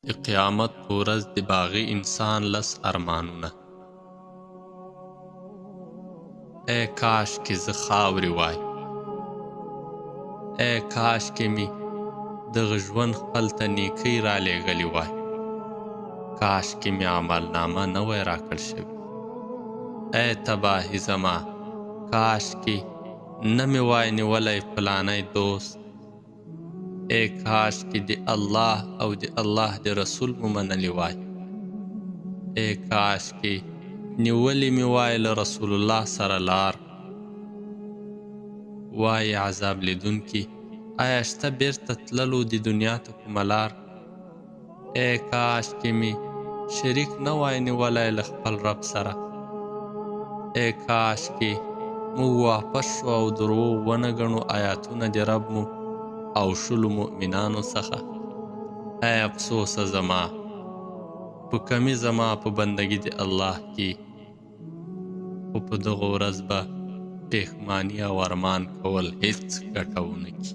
د قیامت په ورځ د باغي انسان لس ارمانونه. ای کاش کې زه خاورې وای، ای کاش کې می دغه ژوند خپل ته نیکۍ را لېږلې وای، کاش کې می عملنامه نه وای راکړل شوې. ای تباهي زما، کاش کې نه می وای نیولی فلانی دوست. ای کاش کې د الله او د الله د رسول مو منلی وای. ای کاش کې نیولی می وای له رسول الله سره لار. وای عذاب لیدونکي، آیا شته بیرته تللو د دنیا ته کومه لار؟ ای کاش کې می شریک نه وای نیولی له خپل رب سره. ای کاش کې موږ واپس شو او دروغ ونه ګڼو آیاتونه د رب مو او شلو مؤمنانو څخه. ای افسوسه زما، په کمی زما په بندګي د الله کې، خو په دغه ورځ به پښیماني او ارمان کول هیڅ ګټه ونه کړي.